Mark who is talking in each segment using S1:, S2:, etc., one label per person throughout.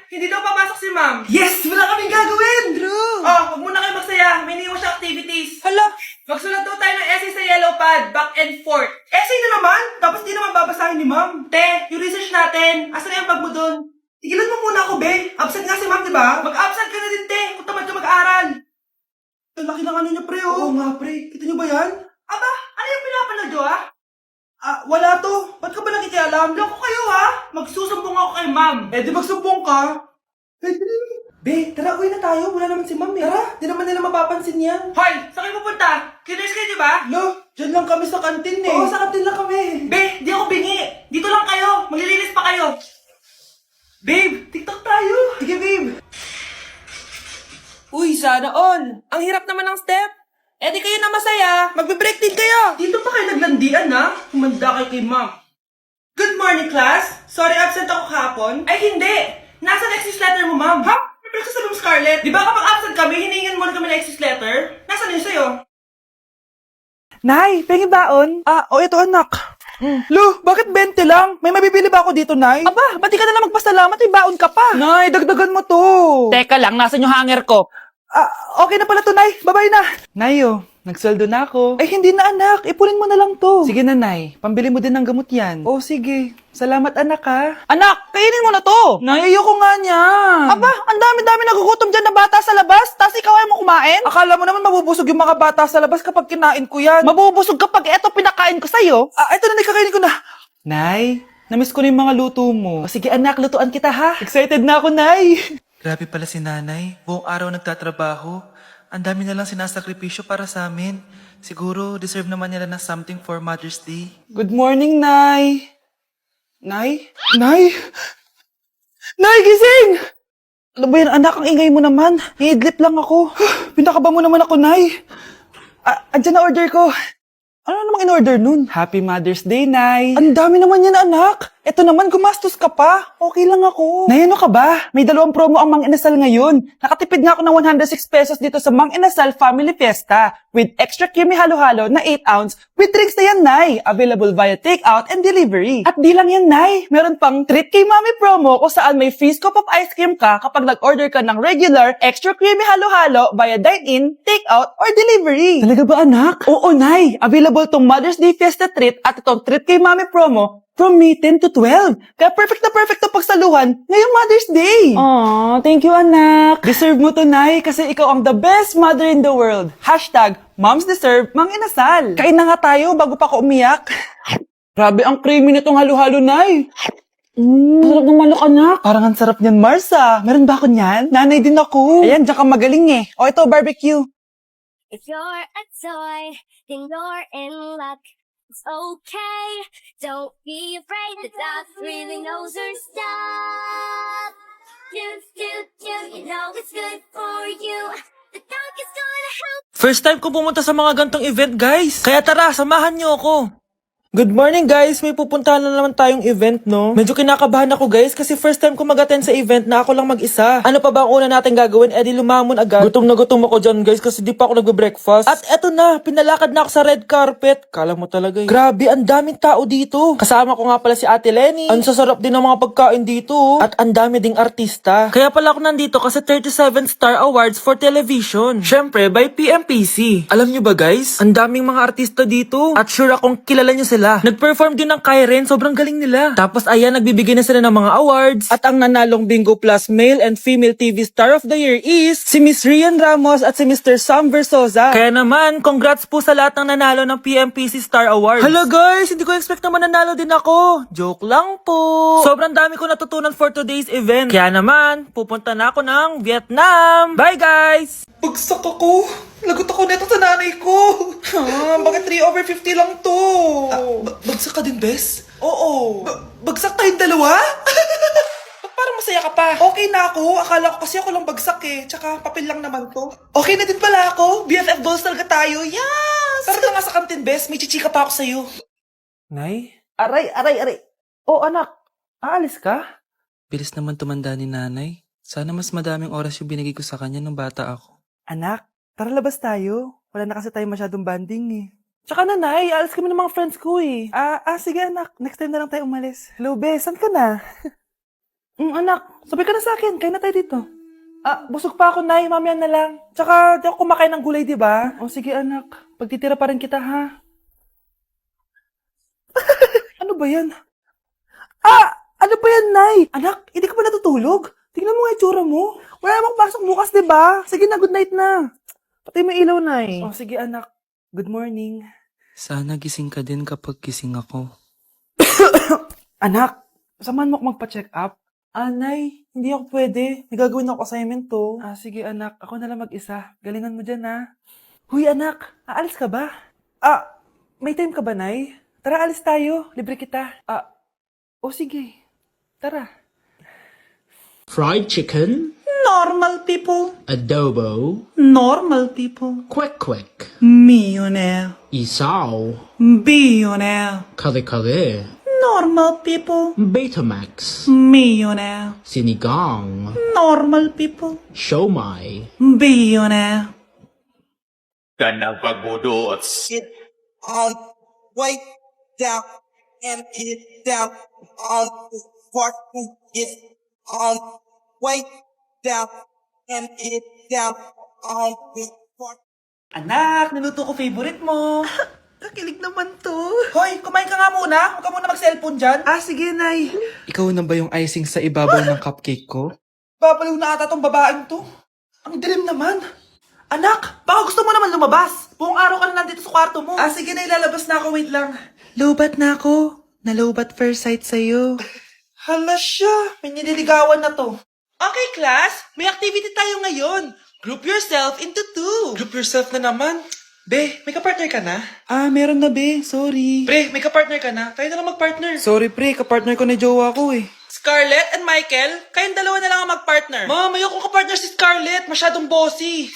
S1: Hindi daw papasok si ma'am.
S2: Yes! Wala kaming gagawin! True!
S1: Oh, huwag muna kayo magsaya. May iniwan siya activities.
S2: Hala!
S1: Magsulat daw tayo ng essay sa yellow pad, back and forth.
S2: Essay na naman! Tapos di naman babasahin ni ma'am.
S1: Te, yung research natin, asan na yung bag mo dun?
S2: Tigilan mo muna ako, be. Absent nga si ma'am, di ba?
S1: Mag-absent ka na din, te, kung tamad ka mag-aral.
S2: Ang laki ng ano niya, pre, oh. Oo nga, pre. Kita niyo ba yan?
S1: Aba, ano yung pinapanood nyo, ha?
S2: Wala to. Ba't ka ba nakikialam?
S1: Loko kayo, ha? Magsusumbong ako kay ma'am.
S2: Eh, di magsumbong ka. Be, tara, uwi na tayo. Wala naman si ma'am, eh. Tara, di naman nila mapapansin yan.
S1: Hoy, saan kayo pupunta? Cleaners kayo, di ba?
S2: Lo, dyan lang kami sa kantin, eh.
S1: Oo,
S2: sa kantin lang kami.
S1: Be, di ako bingi. Dito lang kayo. Maglilinis pa kayo. Babe, TikTok tayo.
S2: Sige, babe.
S1: Uy, sana all. Ang hirap naman ng step. Eh di kayo na masaya. Magbe-break din kayo. Dito pa kayo naglandian, ha? Humanda kayo kay ma'am. Good morning, class. Sorry, absent ako kahapon. Ay, hindi. Nasa excuse letter mo, ma'am. Ha? May breakfast sa Scarlett. Di ba kapag absent kami, hiningan mo na kami ng excuse letter? Nasaan yun sa'yo?
S2: Nay, pengi baon? Ito anak. Lo, bakit 20 lang? May mabibili ba ako dito, Nay? Aba, ba't di ka na lang magpasalamat? May baon ka pa. Nay, dagdagan mo to.
S1: Teka lang, nasan yung hanger ko?
S2: Okay na pala to, Nay. Babay na. Nay, nagsweldo na ako. Ay, hindi na, anak. Ipunin mo na lang to. Sige na, Nay. Pambili mo din ng gamot yan. Oh, sige. Salamat, anak, ha. Anak, kainin mo na to. Nay, ayoko nga niyan. Aba, ang dami-dami nagugutom dyan na bata sa labas. Tas ikaw ay mo kumain? Akala mo naman mabubusog yung mga bata sa labas kapag kinain ko yan. Mabubusog kapag eto pinakain ko sa'yo? Eto na, kakainin ko na. Nay, namiss ko na yung mga luto mo. O, sige, anak, lutuan kita, ha. Excited na ako, Nay.
S3: Grabe pala si nanay. Buong araw nagtatrabaho. Ang dami na lang sinasakripisyo para sa amin. Siguro, deserve naman nila ng something for Mother's Day.
S2: Good morning, Nay. Nay? Nay? Nay, gising! Ano ba yan, anak? Ang ingay mo naman. Iidlip lang ako. Pinakaba mo naman ako, Nay. Andyan na order ko. Ano namang in-order nun? Happy Mother's Day, Nay. Ang dami naman yan, anak. Eto naman, gumastos ka pa. Okay lang ako. Nay, ano ka ba? May 2 promo ang Mang Inasal ngayon. Nakatipid nga ako ng 106 pesos dito sa Mang Inasal Family Fiesta with extra creamy halo-halo na 8 ounce with drinks na yan, Nay. Available via takeout and delivery. At di lang yan, Nay. Meron pang Treat Kay Mami promo kung saan may free scoop of ice cream ka kapag nag-order ka ng regular extra creamy halo-halo via dine-in, takeout, or delivery. Talaga ba, anak? Oo, Nay. Available tong Mother's Day Fiesta Treat at itong Treat Kay Mami promo from May 10 to 12. Kaya perfect na pagsaluhan ngayong Mother's Day. Aww, thank you, anak. Deserve mo to, Nay, kasi ikaw ang the best mother in the world. #Moms deserve Mang Inasal. Kain na nga tayo bago pa ako umiyak. Grabe, ang creamy nitong halo-halo, Nay. Sarap ng manok, anak. Parang ang sarap niyan, Marsa. Meron ba ako niyan? Nanay din ako. Ayan, diyan ka magaling eh. O, ito, barbecue.
S4: If you're a toy, then you're in luck. It's okay, don't be afraid. The dog really knows her stuff. You know it's good for you. The dog is gonna help.
S3: First time ko pumunta sa mga gantong event, guys. Kaya tara, samahan niyo ako.
S2: Good morning, guys! May pupuntahan na naman tayong event, no? Medyo kinakabahan ako, guys, kasi first time ko mag-attend sa event na ako lang mag-isa. Ano pa ba ang una natin gagawin? Eh di lumamon agad. Gutom na gutom ako dyan, guys, kasi di pa ako nagbe-breakfast. At eto na, pinalakad na ako sa red carpet. Kala mo talaga eh. Grabe, ang daming tao dito. Kasama ko nga pala si Ate Lenny. Ang sasarap din ng mga pagkain dito. At ang dami ding artista.
S3: Kaya pala ako nandito kasi 37 Star Awards for Television. Syempre, by PMPC. Alam niyo ba, guys? Ang daming mga artista dito. At sure akong kilala niyo sila. Nag-perform din ng Kairen, sobrang galing nila. Tapos ayan, nagbibigay na sila ng mga awards.
S2: At ang nanalong Bingo Plus Male and Female TV Star of the Year is si Miss Rian Ramos at si Mr. Sam Versosa.
S3: Kaya naman, congrats po sa lahat ng nanalo ng PMPC Star Awards.
S2: Hello guys, hindi ko expect na mananalo din ako. Joke lang po.
S3: Sobrang dami ko natutunan for today's event. Kaya naman, pupunta na ako ng Vietnam. Bye guys!
S2: Bagsak ako. Lagot ako neto sa nanay ko. Bakit 3/50 lang to? Bagsak ka din, Bes? Oo. Bagsak tayong dalawa? Ba't parang masaya ka pa? Okay na ako. Akala ko kasi ako lang bagsak eh. Tsaka papel lang naman to. Okay na din pala ako. BFF goals talaga tayo. Yes! Tara na nga sa kantin, Bes. May chichika pa ako sa'yo.
S3: Nay,
S2: Aray. Oh, anak. Aalis ka?
S3: bilis naman tumanda ni nanay. Sana mas madaming oras yung binigay ko sa kanya nung bata ako.
S2: Anak, tara labas tayo. Wala na kasi tayo masyadong banding eh. Tsaka nanay, alas kami ng mga friends ko eh. Sige anak, next time na lang tayo umalis. Hello, Bes, saan ka na? Anak, sabi ka na sa akin. Kain na tayo dito. Busog pa ako, Nay. Mamaya na lang. Tsaka, di ako kumakain ng gulay, di ba? O sige, anak. Pagtitira pa rin kita, ha? Ano ba yan? Ano ba yan, Nay? Anak, hindi ka ba natutulog? Tingnan mo nga itsura mo. Wala namang pasok bukas, di ba? Sige na, good night na. Patay mo ilaw, Nay. O sige, anak. Good morning.
S3: Sana gising ka din kapag gising ako.
S2: Anak, samahan mo ako magpa-check up? Nay, hindi ako pwede. May gagawin ako assignment to. Sige anak, ako na lang mag-isa. Galingan mo dyan, ha? Huy anak, aalis ka ba? May time ka ba, Nay? Tara, alis tayo. Libre kita. Sige. Tara.
S5: Fried chicken,
S2: Normal people.
S5: adobo,
S2: Normal people.
S5: quick,
S2: Millionaire.
S5: isaw,
S2: Billionaire.
S5: kare,
S2: Normal people.
S5: Betamax,
S2: Millionaire.
S5: sinigang,
S2: Normal people.
S5: siomai,
S2: Billionaire.
S6: Ganang pagbuduot.
S7: Get on, wait down, and get down on the part. Get on, wait down, and get down on the part.
S2: Anak, niluto ko favorite mo. Kakilig naman to. Hoy, kumain ka nga muna. Huwag ka muna mag-cellphone dyan. Sige, Nay.
S3: Ikaw na ba yung icing sa ibabaw ng cupcake ko?
S2: Babaliw na ata tong babaeng to. Ang dilim naman. Anak, baka gusto mo naman lumabas. Buong araw ka na nandito sa kwarto mo. Sige na, ilalabas na ako. Wait lang. Lobat na ako. Nalobat first sight sa'yo. Hala siya. May nililigawan na to. Okay, class. May activity tayo ngayon. Group yourself into two. Group yourself na naman? Be, may kapartner ka na? Meron na, Be. Sorry. Pre, may kapartner ka na? Tayo na lang magpartner. Sorry, pre. Kapartner ko na jowa ko eh. Scarlett and Michael, kayong dalawa na lang ang magpartner. Ma'am, ayoko kapartner si Scarlett. Masyadong bossy.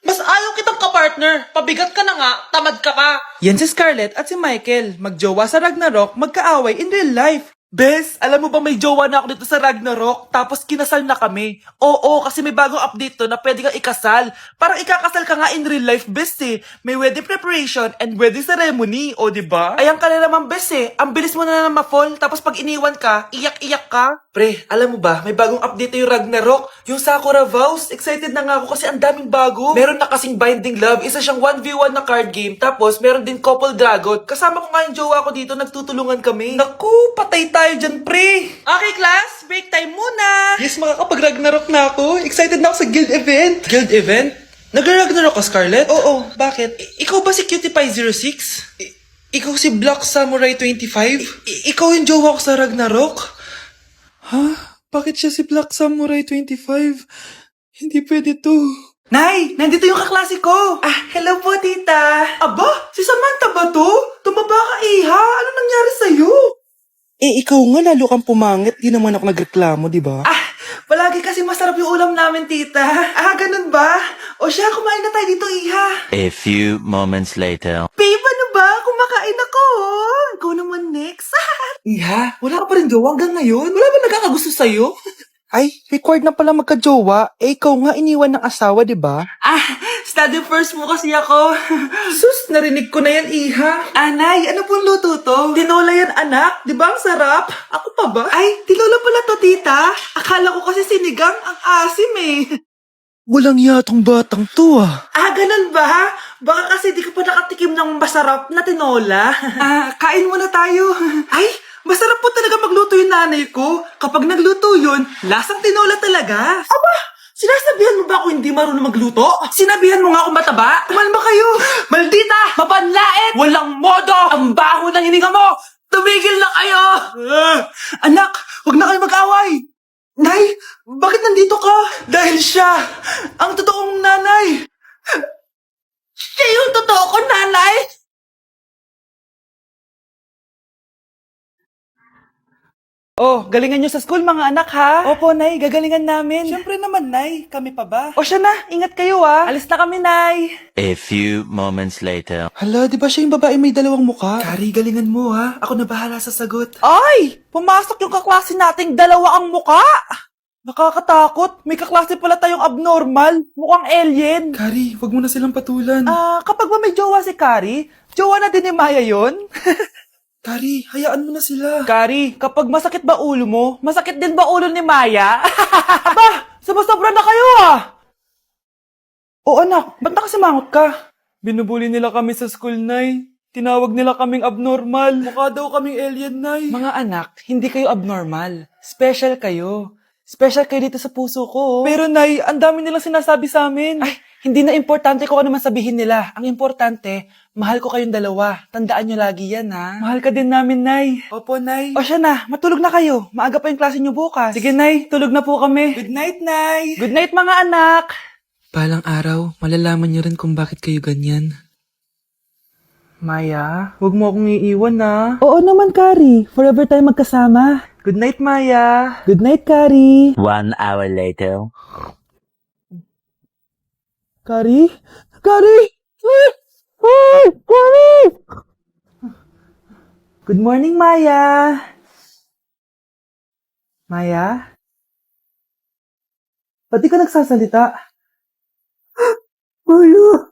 S2: Mas ayaw kitang kapartner. Pabigat ka na nga, tamad ka pa. Yan si Scarlett at si Michael. Magjowa sa Ragnarok, magkaaway in real life. Bes, alam mo ba may jowa na ako dito sa Ragnarok, tapos kinasal na kami. Oo, kasi may bagong update to na pwede kang ikasal. Parang ikakasal ka nga in real life, bes eh. May wedding preparation and wedding ceremony, o diba? Ayan ka na naman, bes eh. Ang bilis mo na ma-fall, tapos pag iniwan ka, iyak-iyak ka. Pre, alam mo ba, may bagong update na yung Ragnarok, yung Sakura Vows. Excited na nga ako kasi ang daming bago. Meron na kasing Binding Love, isa siyang 1v1 na card game, tapos meron din Couple Dragon. Kasama ko nga yung jowa ko dito, nagtutulungan kami. Naku, patay tayo dyan, pre. Okay, class, break time muna. Yes, makakapag-Ragnarok na ako. Excited na ako sa guild event. Guild event? Nag-Ragnarok ka, Scarlett? Oo, bakit? Ikaw ba si Cutie Pie 06? Ikaw si Black Samurai 25? Ikaw yung jowa ko sa Ragnarok? Ha? Bakit siya si Black Samurai 25? Hindi pwede to. Nay! Nandito yung kaklase ko! Hello po, tita! Aba? Si Samantha ba to? Tumaba ka, iha! Ano nangyari sa'yo? Ikaw nga lalo kang pumangit. Di naman ako nagreklamo, di ba? Palagi kasi masarap yung ulam namin, tita. Ganun ba? O siya, kumain na tayo dito, iha.
S8: A few moments later.
S2: Babe, ano ba? Kumakain ako. Go naman next. Iha, wala ka pa rin jowa hanggang ngayon? Wala ba nagkakagusto sa'yo? Ay, required na pala magka-jowa. Ikaw nga iniwan ng asawa, di ba? Study first mo kasi ako. Sus, narinig ko na yan, iha. Anay, ano pong luto to? Tinola yan, anak. Di ba ang sarap? Ako pa ba? Ay, tinola pala to, tita. Akala ko kasi sinigang ang asim eh. Walang yatong batang to ganun ba? Baka kasi di ka pa nakatikim ng masarap na tinola. Kain muna tayo. Ay, masarap po talaga magluto yung nanay ko. Kapag nagluto yun, lasang tinola talaga. Aba, sinasabihan mo ba ako hindi marunong magluto? Sinabihan mo nga ako mataba? Kumalma kayo. Maldita! Mapanlait! Walang modo! Ang baho ng hininga mo! Tumigil na kayo! Anak, huwag na kayo mag-away! Nay, bakit nandito ka? Dahil siya, ang totoong nanay. Siya yung totoo ko, nanay? Galingan nyo sa school, mga anak, ha? Opo, Nay, gagalingan namin. Siyempre naman, Nay. Kami pa ba? Siya na. Ingat kayo, ha? Alis na kami, Nay.
S8: A few moments later.
S2: Hala, di ba siya yung babae may dalawang muka? Kari, galingan mo, ha? Ako na bahala sa sagot. Ay! Pumasok yung kaklase nating dalawa ang muka! Nakakatakot. May kaklase pala tayong abnormal. Mukhang alien. Kari, wag mo na silang patulan. Kapag ba may jowa si Kari, jowa na din ni Maya yun? Kari, hayaan mo na sila. Kari, kapag masakit ba ulo mo, masakit din ba ulo ni Maya? Aba, sumusobra na kayo ah! O anak, ba't nakasimangot ka? Binubuli nila kami sa school, Nay. Tinawag nila kaming abnormal. Mukha daw kaming alien, Nay. Mga anak, hindi kayo abnormal. Special kayo. Special kayo dito sa puso ko. Pero Nay, ang dami nilang sinasabi sa amin. Ay, hindi na importante kung ano man sabihin nila. Ang importante, mahal ko kayong dalawa. Tandaan nyo lagi yan, ha? Mahal ka din namin, Nay. Opo, Nay. O siya na, matulog na kayo. Maaga pa yung klase nyo bukas. Sige, Nay, tulog na po kami. Good night, Nay. Good night, mga anak.
S3: Balang araw, malalaman niyo rin kung bakit kayo ganyan.
S2: Maya, huwag mo akong iiwan, na. Oo naman, Kari. Forever tayo magkasama. Good night, Maya. Good night, Kari.
S8: 1 hour later.
S2: Kari? Kari! Ay, Kari! Good morning, Maya. Maya? Ba't di ka nagsasalita? Maya!